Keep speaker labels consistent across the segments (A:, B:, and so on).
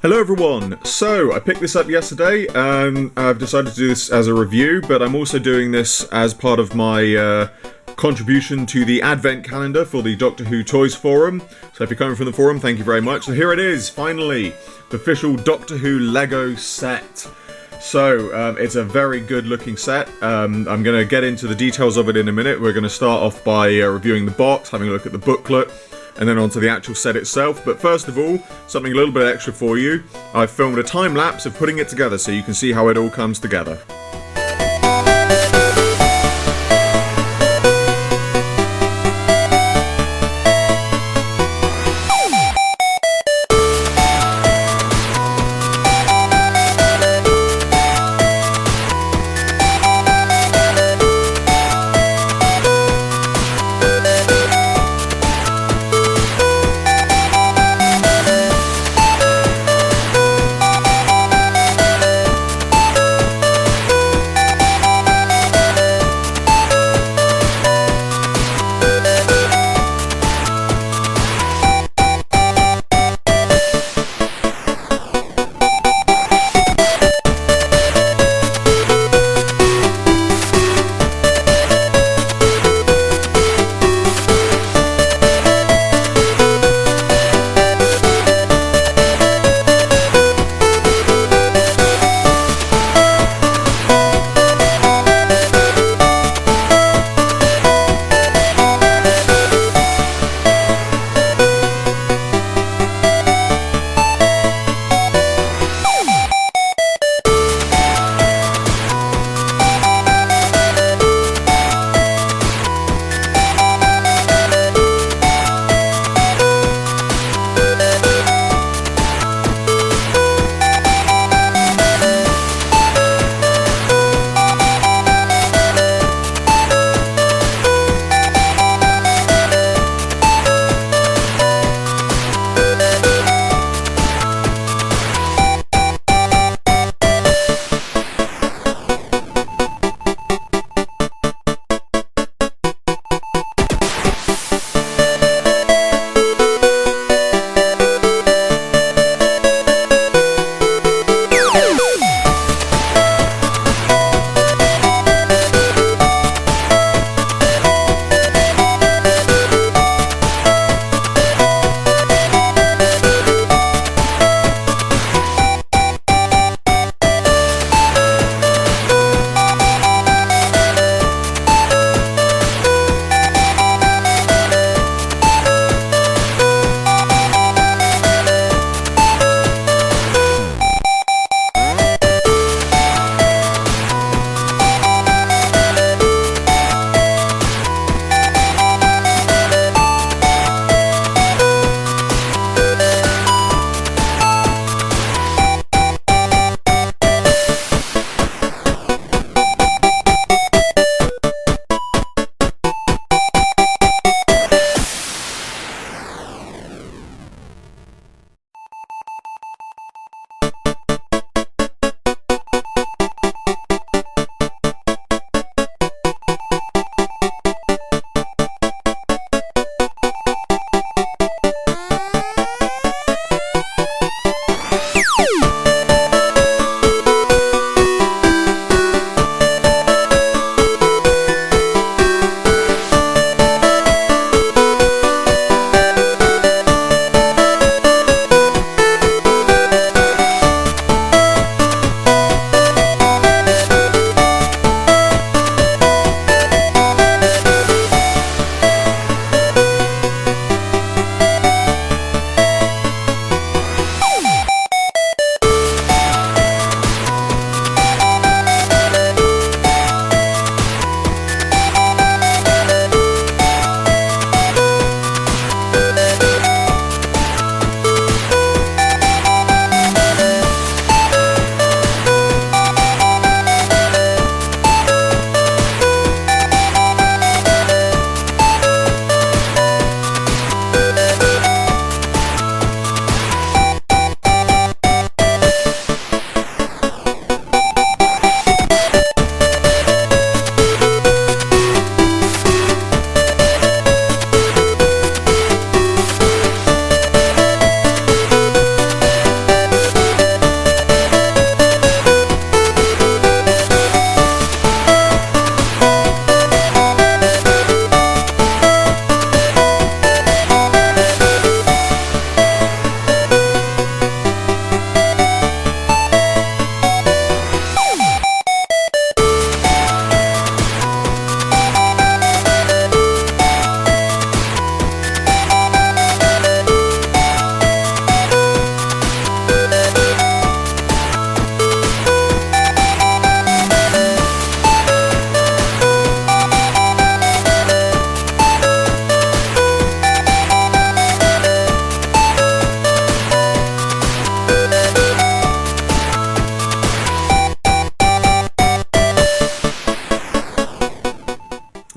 A: Hello everyone! So, I picked this up yesterday and I've decided to do this as a review, but I'm also doing this as part of my contribution to the advent calendar for the Doctor Who Toys Forum. So if you're coming from the forum, thank you very much. So here it is, finally, the official Doctor Who Lego set. So, it's a very good looking set. I'm going to get into the details of it in a minute. We're going to start off by reviewing the box, having a look at the booklet, and then onto the actual set itself. But first of all, something a little bit extra for you. I've filmed a time lapse of putting it together so you can see how it all comes together.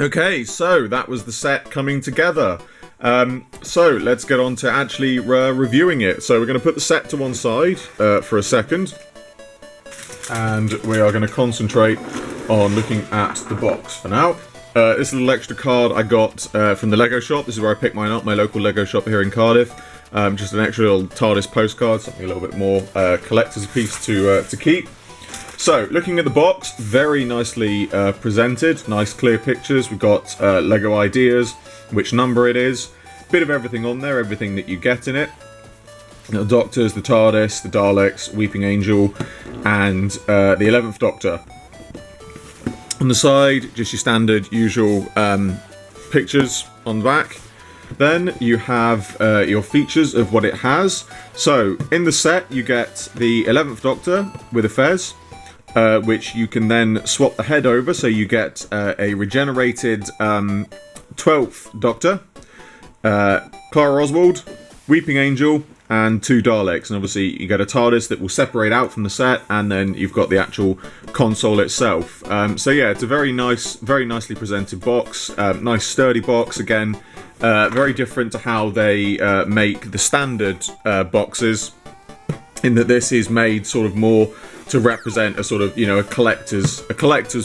A: Okay, so that was the set coming together. So let's get on to actually reviewing it. So we're going to put the set to one side for a second, and we are going to concentrate on looking at the box for now. This little extra card I got from the Lego shop. This is where I picked mine up, my local Lego shop here in Cardiff. Just an extra little TARDIS postcard, something a little bit more collector's piece to keep. So, looking at the box, very nicely presented, nice clear pictures. We've got Lego ideas, which number it is, bit of everything on there, everything that you get in it. The Doctors, the TARDIS, the Daleks, Weeping Angel, and the 11th Doctor. On the side, just your standard, usual pictures on the back. Then you have your features of what it has. So, in the set, you get the 11th Doctor with a fez, which you can then swap the head over, so you get a regenerated 12th Doctor, Clara Oswald, Weeping Angel, and 2 Daleks. And obviously you get a TARDIS that will separate out from the set, and then you've got the actual console itself. So yeah, it's a very nicely presented box, nice sturdy box again, very different to how they make the standard boxes, in that this is made sort of more to represent a sort of, you know, a collector's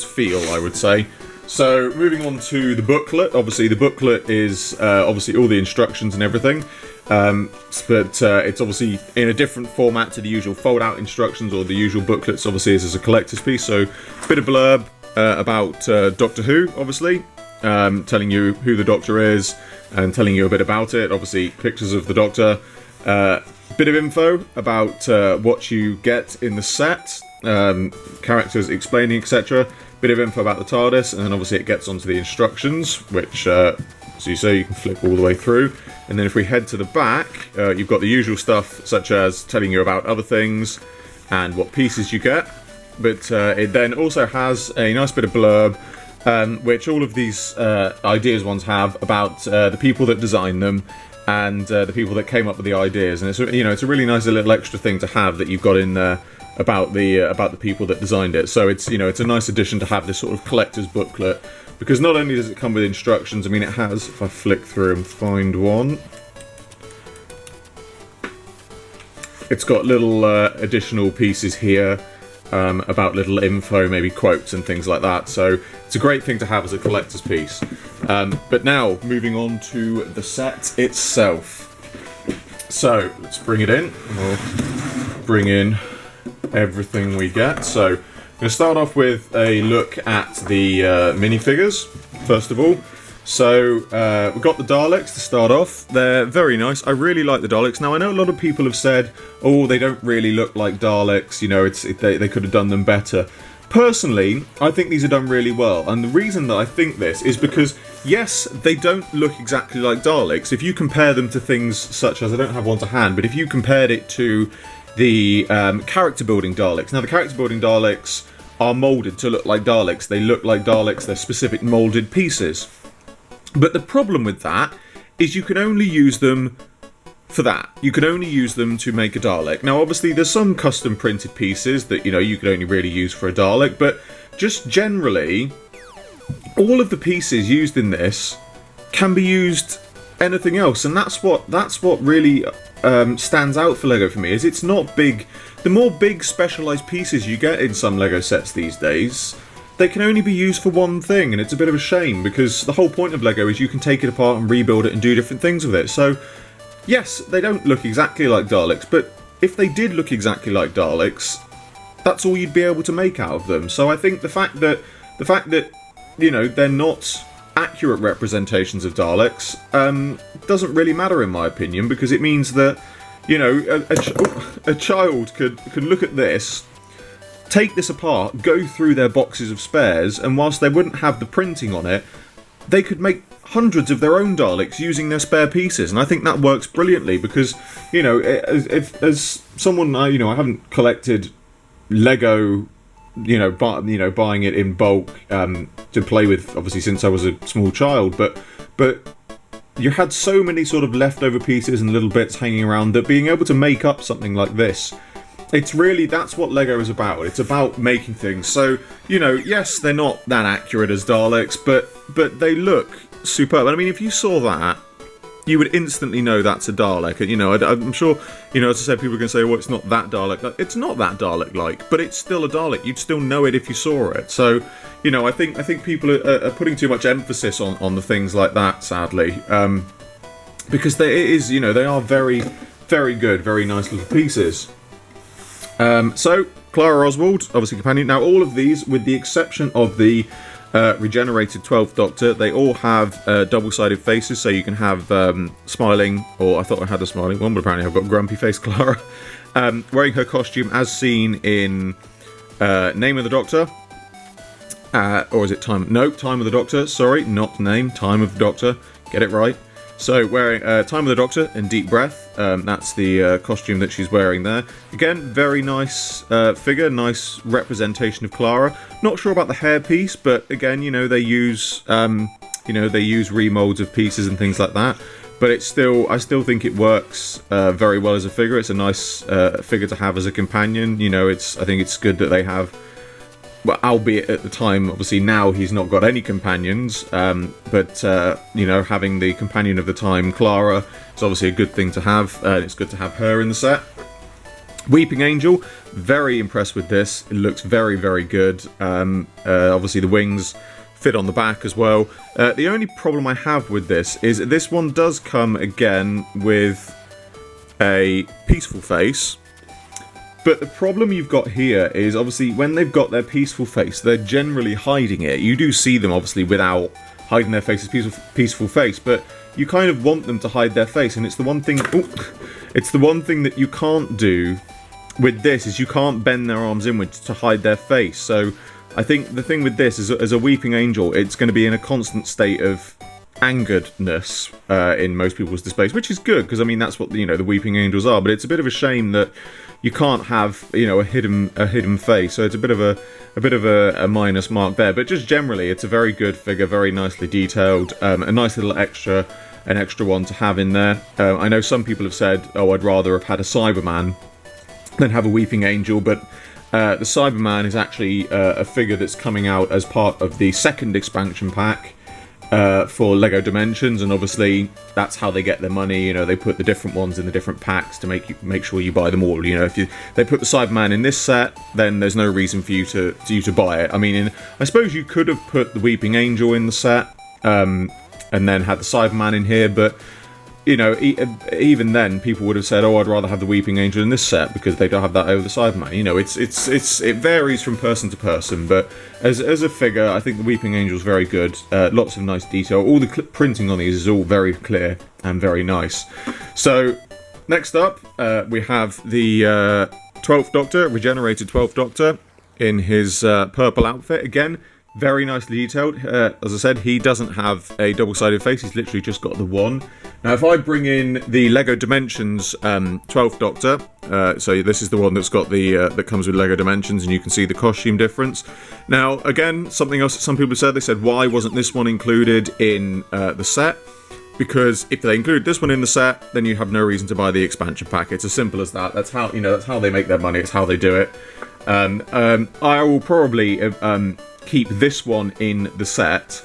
A: feel, I would say. So moving on to the booklet. Obviously the booklet is obviously all the instructions and everything, but it's obviously in a different format to the usual fold-out instructions or the usual booklets. Obviously this is a collector's piece, so a bit of blurb about Doctor Who, obviously, telling you who the Doctor is and telling you a bit about it. Obviously pictures of the Doctor. Bit of info about what you get in the set, characters explaining, etc. Bit of info about the TARDIS, and then obviously it gets onto the instructions, which, as you say, you can flip all the way through. And then if we head to the back, you've got the usual stuff, such as telling you about other things and what pieces you get. But it then also has a nice bit of blurb, which all of these ideas ones have, about the people that designed them, and the people that came up with the ideas. And it's, you know, it's a really nice little extra thing to have that you've got in there about the people that designed it. So it's, you know, it's a nice addition to have this sort of collector's booklet, because not only does it come with instructions, I mean, it has, if I flick through and find one, it's got little additional pieces here about little info, maybe quotes and things like that. So it's a great thing to have as a collector's piece. But now, moving on to the set itself. So, let's bring it in. We'll bring in everything we get. So, I'm going to start off with a look at the minifigures, first of all. So, we've got the Daleks to start off. They're very nice. I really like the Daleks. Now, I know a lot of people have said, oh, they don't really look like Daleks, you know, they could have done them better. Personally, I think these are done really well, and the reason that I think this is because, yes, they don't look exactly like Daleks. If you compare them to things such as, I don't have one to hand, but if you compared it to the character building Daleks. Now, the character building Daleks are moulded to look like Daleks. They look like Daleks, they're specific moulded pieces. But the problem with that is you can only use them for that. You can only use them to make a Dalek. Now, obviously, there's some custom printed pieces that, you know, you could only really use for a Dalek, but just generally, all of the pieces used in this can be used anything else, and that's what really stands out for Lego for me, is it's not big. The more big specialised pieces you get in some Lego sets these days, they can only be used for one thing, and it's a bit of a shame, because the whole point of Lego is you can take it apart and rebuild it and do different things with it. So, yes, they don't look exactly like Daleks, but if they did look exactly like Daleks, that's all you'd be able to make out of them. So I think the fact that you know, they're not accurate representations of Daleks doesn't really matter in my opinion, because it means that, you know, a child could look at this, take this apart, go through their boxes of spares, and whilst they wouldn't have the printing on it, they could make hundreds of their own Daleks using their spare pieces, and I think that works brilliantly, because, you know, as someone, you know, I haven't collected Lego, you know, buying it in bulk to play with, obviously, since I was a small child, but you had so many sort of leftover pieces and little bits hanging around that being able to make up something like this it's really, that's what Lego is about. It's about making things. So, you know, yes, they're not that accurate as Daleks, but they look superb. I mean, if you saw that, you would instantly know that's a Dalek. You know, I'm sure, you know, as I said, people are going to say, well, it's not that Dalek. It's not that Dalek-like, but it's still a Dalek. You'd still know it if you saw it. So, you know, I think people are putting too much emphasis on the things like that, sadly, because they are very, very good, very nice little pieces. So, Clara Oswald, obviously companion. Now, all of these, with the exception of the regenerated 12th Doctor, they all have double-sided faces, so you can have smiling, or I thought I had a smiling one, but apparently I've got grumpy face Clara, wearing her costume as seen in Name of the Doctor, or is it Time? No, Time of the Doctor, sorry, not Name, Time of the Doctor, get it right. So, wearing Time of the Doctor and Deep Breath, that's the costume that she's wearing there. Again, very nice figure, nice representation of Clara. Not sure about the hairpiece, but again, you know, they use remolds of pieces and things like that. But I still think it works very well as a figure. It's a nice figure to have as a companion. You know, I think it's good that they have. Well, albeit at the time, obviously now he's not got any companions, but you know, having the companion of the time, Clara, is obviously a good thing to have. It's good to have her in the set. Weeping Angel, very impressed with this. It looks very, very good. Obviously the wings fit on the back as well. The only problem I have with this is this one does come again with a peaceful face. But the problem you've got here is, obviously, when they've got their peaceful face, they're generally hiding it. You do see them, obviously, without hiding their face as peaceful face, but you kind of want them to hide their face, and it's the one thing... it's the one thing that you can't do with this, is you can't bend their arms inwards to hide their face. So, I think the thing with this is, as a Weeping Angel, it's going to be in a constant state of angeredness in most people's displays, which is good, because, I mean, that's what, you know, the Weeping Angels are, but it's a bit of a shame that you can't have, you know, a hidden face, so it's a bit of a minus mark there. But just generally, it's a very good figure, very nicely detailed, a nice little extra one to have in there. I know some people have said, oh, I'd rather have had a Cyberman than have a Weeping Angel, but the Cyberman is actually a figure that's coming out as part of the second expansion pack for Lego Dimensions, and obviously that's how they get their money. You know, they put the different ones in the different packs to make sure you buy them all. You know, if they put the Cyberman in this set, then there's no reason for you to buy it. I mean, I suppose you could have put the Weeping Angel in the set, and then had the Cyberman in here, but you know, even then, people would have said, "Oh, I'd rather have the Weeping Angel in this set because they don't have that over the Cyberman." You know, it varies from person to person, but as a figure, I think the Weeping Angel is very good. Lots of nice detail. All the printing on these is all very clear and very nice. So, next up, we have the 12th Doctor, regenerated 12th Doctor, in his purple outfit again. Very nicely detailed. As I said, he doesn't have a double-sided face. He's literally just got the one. Now, if I bring in the Lego Dimensions 12th Doctor, so this is the one that's got the that comes with Lego Dimensions, and you can see the costume difference. Now, again, something else that some people said. They said, why wasn't this one included in the set? Because if they include this one in the set, then you have no reason to buy the expansion pack. It's as simple as that. That's how, you know, that's how they make their money. It's how they do it. I will probably keep this one in the set,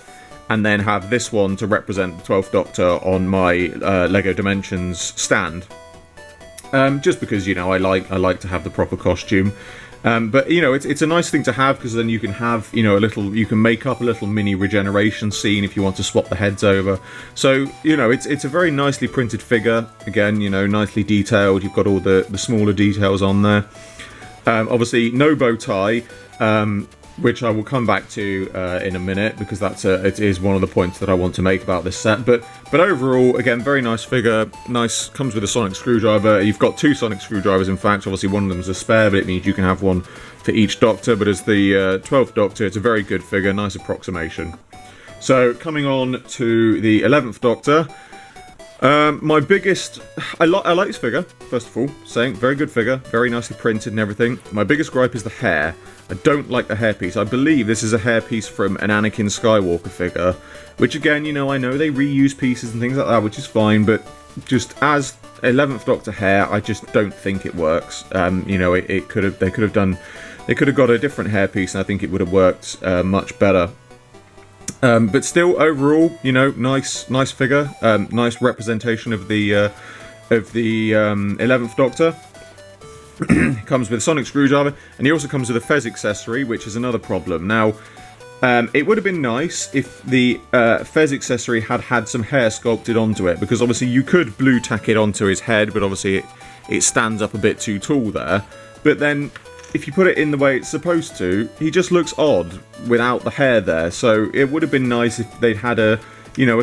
A: and then have this one to represent the 12th Doctor on my Lego Dimensions stand. Just because, you know, I like to have the proper costume. But you know, it's a nice thing to have, because then you can have, you know, you can make up a little mini regeneration scene if you want to swap the heads over. So, you know, it's a very nicely printed figure. Again, you know, nicely detailed. You've got all the smaller details on there. Obviously, no bow tie. Which I will come back to in a minute, because it is one of the points that I want to make about this set. But overall, again, very nice figure. Nice, comes with a sonic screwdriver. You've got two sonic screwdrivers, in fact. Obviously, one of them is a spare, but it means you can have one for each Doctor. But as the 12th Doctor, it's a very good figure. Nice approximation. So, coming on to the 11th Doctor. My biggest... I like this figure, first of all. Saying, very good figure. Very nicely printed and everything. My biggest gripe is the hair. I don't like the hairpiece. I believe this is a hairpiece from an Anakin Skywalker figure, which again, you know, I know they reuse pieces and things like that, which is fine, but just as 11th Doctor hair, I just don't think it works. You know, they could have got a different hairpiece, and I think it would have worked much better. But still, overall, you know, nice figure, nice representation of the 11th Doctor. He comes with a sonic screwdriver, and he also comes with a fez accessory, which is another problem. Now, it would have been nice if the fez accessory had some hair sculpted onto it, because obviously you could blue tack it onto his head, but obviously it stands up a bit too tall there. But then, if you put it in the way it's supposed to, he just looks odd without the hair there. So it would have been nice if they'd had a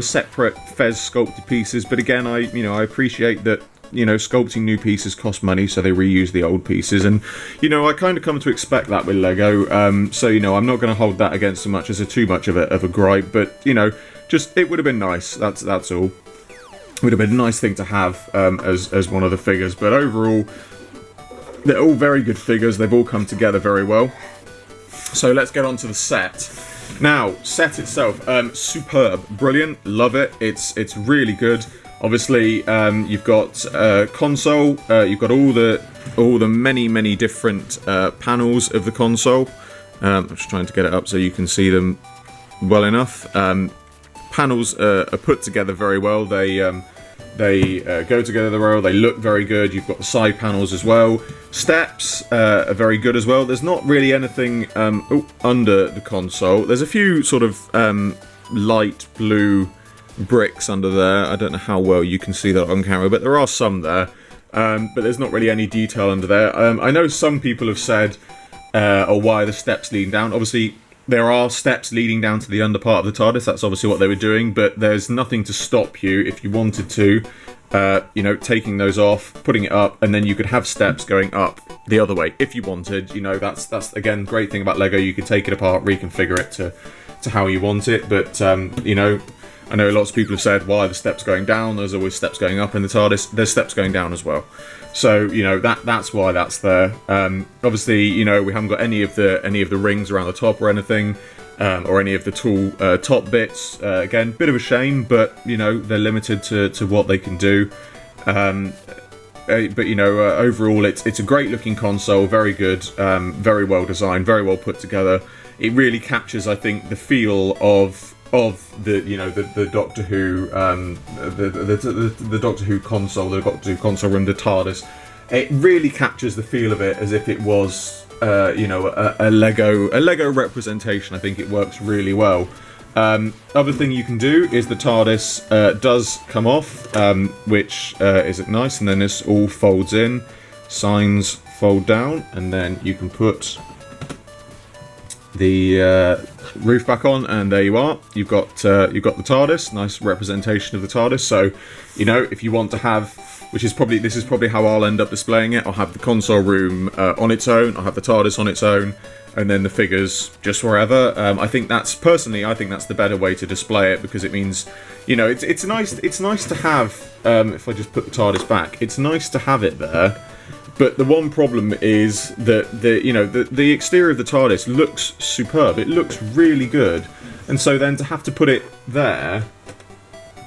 A: separate fez sculpted pieces. But again, I appreciate that, you know, sculpting new pieces cost money, so they reuse the old pieces, and you know, I kind of come to expect that with Lego. So you know, I'm not going to hold that against so much as too much of a gripe, but you know, just it would have been nice. That's all. It would have been a nice thing to have as one of the figures, but overall, they're all very good figures. They've all come together very well. So let's get on to the set. Now, set itself, superb, brilliant, love it. It's really good. Obviously, you've got console. You've got all the many different panels of the console. I'm just trying to get it up so you can see them well enough. Panels are put together very well. They go together very well. They look very good. You've got the side panels as well. Steps are very good as well. There's not really anything under the console. There's a few sort of light blue bricks under there. I don't know how well you can see that on camera, but there are some there. But there's not really any detail under there. I know some people have said, why are the steps leading down? Obviously, there are steps leading down to the under part of the TARDIS. That's obviously what they were doing, but there's nothing to stop you if you wanted to, you know, taking those off, putting it up, and then you could have steps going up the other way if you wanted. You know, that's again, great thing about Lego. You could take it apart, reconfigure it to how you want it, but you know, I know lots of people have said, why are the steps going down? There's always steps going up in the TARDIS. There's steps going down as well. So, you know, that's why that's there. Obviously, you know, we haven't got any of the rings around the top or anything, or any of the tall top bits. Again, bit of a shame, but, you know, they're limited to what they can do. But, you know, overall, it's a great looking console, very good, very well designed, very well put together. It really captures, I think, the feel of the, you know, the Doctor Who the Doctor Who console, the Doctor Who console room, the TARDIS. It really captures the feel of it as if it was you know, a Lego representation. I think it works really well. Other thing you can do is the TARDIS does come off, which is nice, and then this all folds in. Signs fold down, and then you can put the roof back on, and there you are. You've got the TARDIS, nice representation of the TARDIS. So, you know, if you want to have, this is probably how I'll end up displaying it. I'll have the console room on its own. I'll have the TARDIS on its own, and then the figures just wherever. I think that's the better way to display it, because it means, you know, it's nice to have. If I just put the TARDIS back, it's nice to have it there. But the one problem is that the exterior of the TARDIS looks superb. It looks really good, and so then to have to put it there,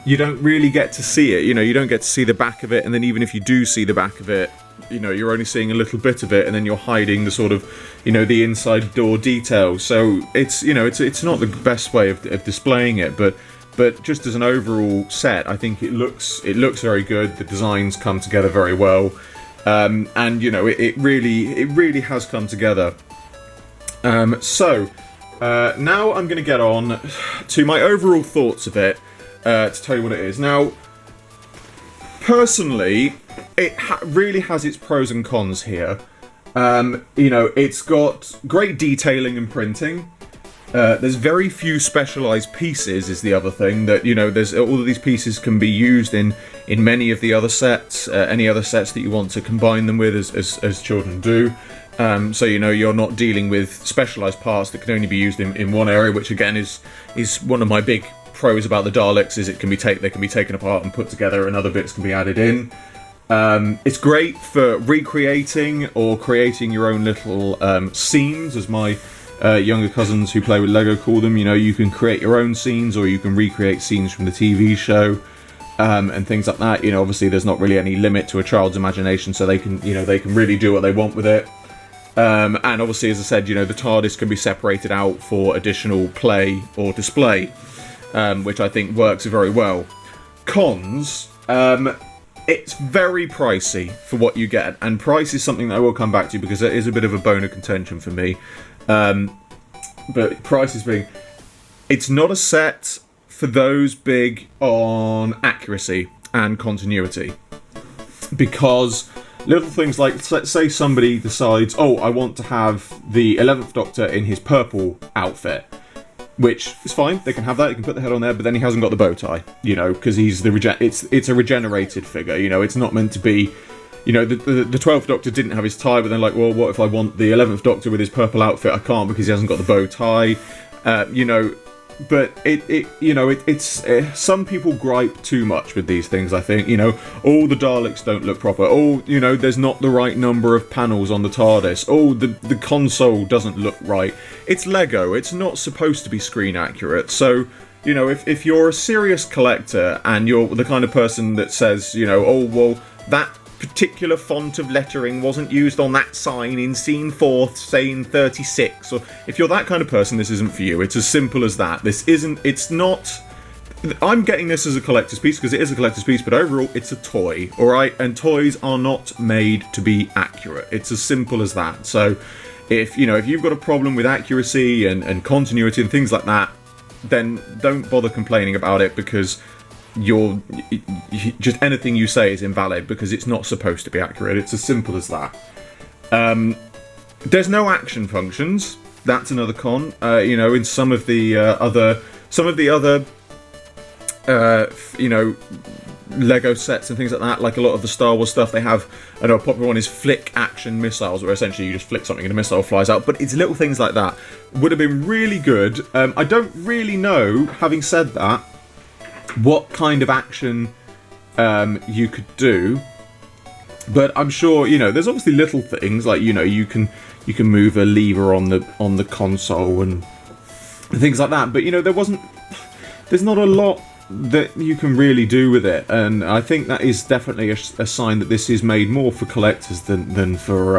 A: you don't really get to see it. You know, you don't get to see the back of it, and then even if you do see the back of it, you know, you're only seeing a little bit of it, and then you're hiding the sort of, you know, the inside door detail. So it's, you know, it's not the best way of displaying it, but just as an overall set, I think it looks very good. The designs come together very well. And you know, it really has come together. So now I'm going to get on to my overall thoughts of it, to tell you what it is. Now, personally, it really has its pros and cons here. You know, it's got great detailing and printing. There's very few specialised pieces is the other thing, that, you know, there's all of these pieces can be used in many of the other sets, any other sets that you want to combine them with, as children do. So, you know, you're not dealing with specialised parts that can only be used in one area, which again is one of my big pros about the Daleks, is they can be taken apart and put together, and other bits can be added in. It's great for recreating or creating your own little scenes, as my younger cousins who play with Lego call them. You know, you can create your own scenes, or you can recreate scenes from the TV show. and things like that. Obviously there's not really any limit to a child's imagination, so they can really do what they want with it. And obviously, as I said, the TARDIS can be separated out for additional play or display, which I think works very well. Cons, it's very pricey for what you get, and price is something that I will come back to because it is a bit of a bone of contention for me. But price is being... It's not a set for those big on accuracy and continuity, because little things like, let's say somebody decides, oh, I want to have the 11th Doctor in his purple outfit, which is fine, they can have that, you can put the head on there, but then he hasn't got the bow tie, because he's it's a regenerated figure, it's not meant to be, the 12th Doctor didn't have his tie, but then like, well, what if I want the 11th Doctor with his purple outfit? I can't because he hasn't got the bow tie, But it's some people gripe too much with these things, I think. Oh, the Daleks don't look proper. Oh, there's not the right number of panels on the TARDIS. Oh, the console doesn't look right. It's Lego. It's not supposed to be screen accurate. So, if you're a serious collector and you're the kind of person that says, oh, well, that particular font of lettering wasn't used on that sign in scene 4, scene 36, or if you're that kind of person, this isn't for you. It's as simple as that. It's not... I'm getting this as a collector's piece because it is a collector's piece, but overall it's a toy, alright? And toys are not made to be accurate. It's as simple as that. So if you've got a problem with accuracy and continuity and things like that, then don't bother complaining about it, because just anything you say is invalid because it's not supposed to be accurate. It's as simple as that. There's no action functions. That's another con. In some of the other Lego sets and things like that, like a lot of the Star Wars stuff, they have, I know a popular one is flick action missiles, where essentially you just flick something and a missile flies out, but it's little things like that. Would have been really good. I don't really know, having said that, what kind of action you could do, but I'm sure there's obviously little things like you can move a lever on the console and things like that, but there's not a lot that you can really do with it, and I think that is definitely a sign that this is made more for collectors than for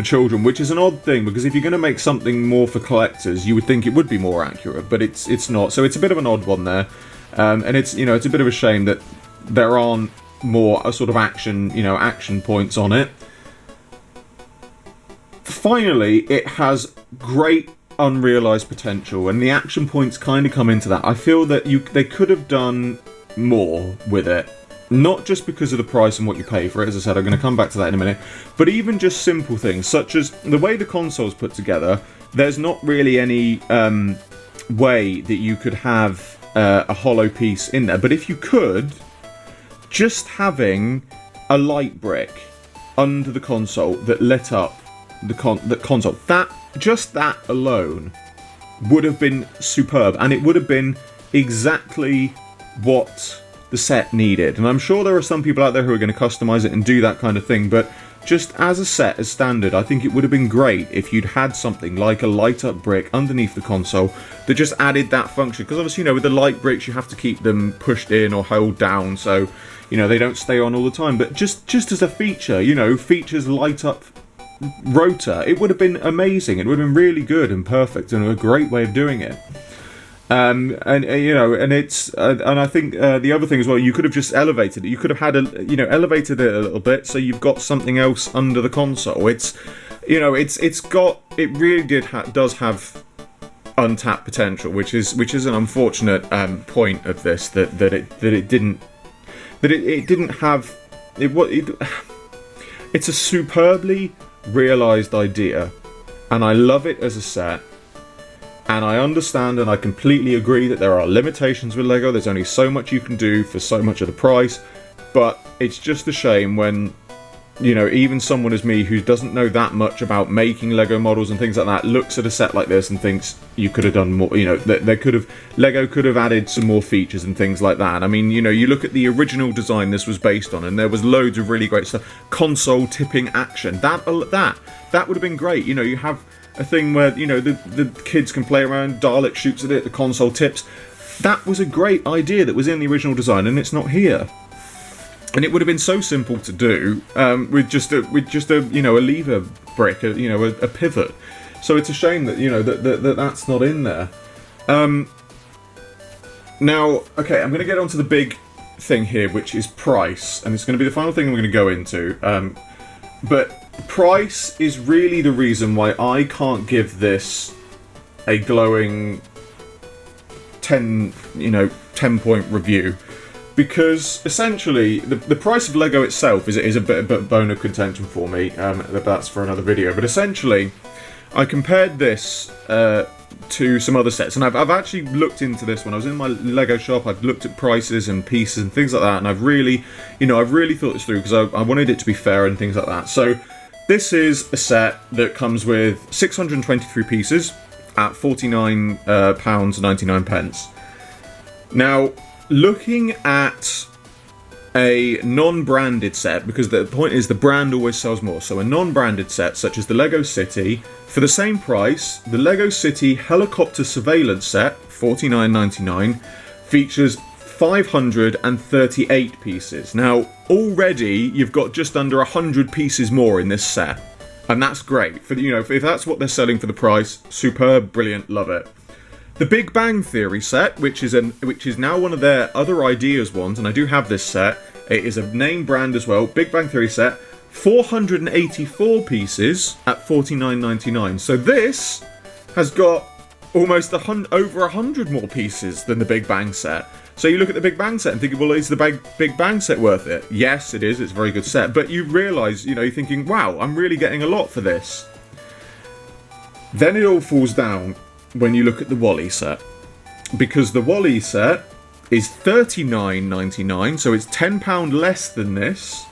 A: children, which is an odd thing, because if you're going to make something more for collectors, you would think it would be more accurate, but it's not. So it's a bit of an odd one there, and it's it's a bit of a shame that there aren't more sort of action points on it. Finally, it has great unrealized potential, and the action points kind of come into that. I feel that they could have done more with it. Not just because of the price and what you pay for it, as I said, I'm going to come back to that in a minute, but even just simple things, such as the way the console's put together, there's not really any way that you could have a hollow piece in there, but if you could, just having a light brick under the console that lit up the console, that alone would have been superb, and it would have been exactly what the set needed. And I'm sure there are some people out there who are going to customize it and do that kind of thing, but just as a set, as standard, I think it would have been great if you'd had something like a light up brick underneath the console that just added that function, because obviously with the light bricks you have to keep them pushed in or held down so they don't stay on all the time, but just as a feature, features light up rotor, it would have been amazing. It would have been really good and perfect and a great way of doing it. And it's and I think the other thing as well, you could have just elevated it. You could have had elevated it a little bit so you've got something else under the console. It really does have untapped potential, which is an unfortunate point of this, that it didn't have it. It's a superbly realized idea, and I love it as a set. And I understand and I completely agree that there are limitations with Lego. There's only so much you can do for so much of the price. But it's just a shame when, even someone as me who doesn't know that much about making Lego models and things like that looks at a set like this and thinks you could have done more. Lego could have added some more features and things like that. I mean, you look at the original design this was based on, and there was loads of really great stuff. Console tipping action. That would have been great. You have a thing where the kids can play around, Dalek shoots at it, the console tips. that was a great idea that was in the original design, and it's not here. And it would have been so simple to do with just a you know, a lever brick, a pivot. So it's a shame that, you know, that's not in there. Now, okay, I'm going to get onto the big thing here, which is price, and it's going to be the final thing I'm going to go into. But price is really the reason why I can't give this a glowing 10-point review, because essentially the price of Lego itself is a bit of a bone of contention for me. That's for another video. But essentially, I compared this to some other sets, and I've actually looked into this when I was in my Lego shop. I've looked at prices and pieces and things like that, and I've really thought this through, because I wanted it to be fair and things like that. So this is a set that comes with 623 pieces at £49.99. Now, looking at a non-branded set, because the point is the brand always sells more, so a non-branded set such as the Lego City, for the same price, the Lego City Helicopter Surveillance Set, £49.99, features 538 pieces. Now, already you've got just under 100 pieces more in this set, and that's great. For, you know, if that's what they're selling for the price, superb, brilliant, love it. The Big Bang Theory set, which is now one of their other ideas ones, and I do have this set. It is a name brand as well. Big Bang Theory set, 484 pieces at £49.99. So this has got almost over 100 more pieces than the Big Bang set. So you look at the Big Bang set and think, well, is the Big Bang set worth it? Yes, it is. It's a very good set. But you realise, you know, you're thinking, wow, I'm really getting a lot for this. Then it all falls down when you look at the Wall-E set, because the Wall-E set is £39.99, so it's £10 less than this.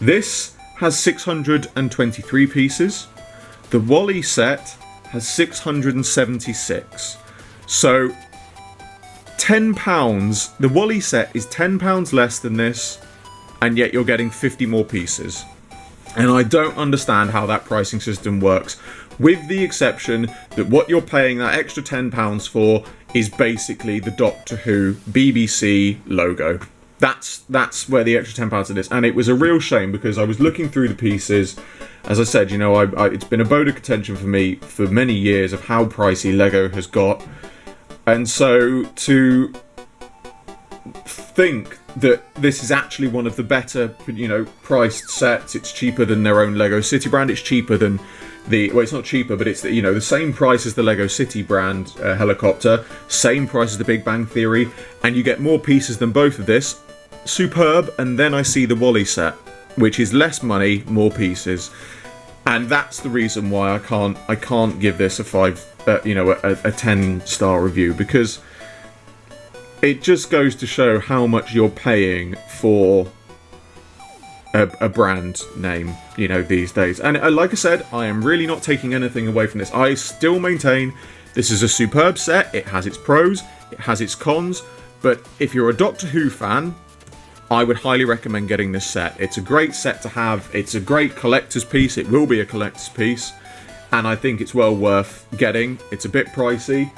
A: This has 623 pieces. The Wall-E set has 676. So £10, the Wall-E set is £10 less than this, and yet you're getting 50 more pieces. And I don't understand how that pricing system works, with the exception that what you're paying that extra £10 for is basically the Doctor Who BBC logo. That's where the extra £10 it is, and it was a real shame, because I was looking through the pieces. As I said, you know, it's been a bone of contention for me for many years of how pricey Lego has got, and so to think that this is actually one of the better, you know, priced sets. It's cheaper than their own Lego City brand. It's cheaper than well, it's not cheaper, but it's, you know, the same price as the Lego City brand helicopter, same price as the Big Bang Theory, and you get more pieces than both of this. Superb. And then I see the Wall-E set, which is less money, more pieces, and that's the reason why I can't give this a 10-star review, because it just goes to show how much you're paying for a brand name, you know, these days. And like I said, I am really not taking anything away from this. I still maintain this is a superb set. It has its pros, it has its cons, but if you're a Doctor Who fan, I would highly recommend getting this set. It's a great set to have. It's a great collector's piece. It will be a collector's piece, and I think it's well worth getting. It's a bit pricey,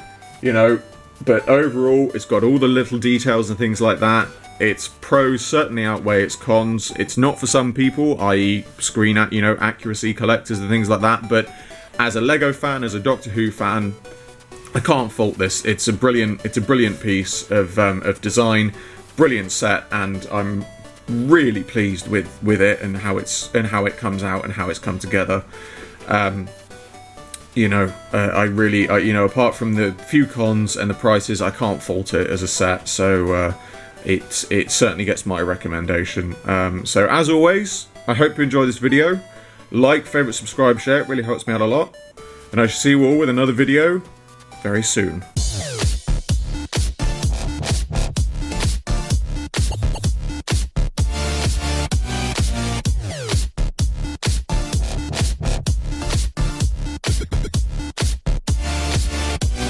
A: you know, but overall, it's got all the little details and things like that. Its pros certainly outweigh its cons. It's not for some people, i.e. screen accuracy collectors and things like that, but as a Lego fan, as a Doctor Who fan, I can't fault this. It's a brilliant piece of design, brilliant set, and I'm really pleased with it and how it comes out and how it's come together. Apart from the few cons and the prices, I can't fault it as a set. So it certainly gets my recommendation. So as always, I hope you enjoyed this video. Like, favourite, subscribe, share. It really helps me out a lot. And I shall see you all with another video very soon.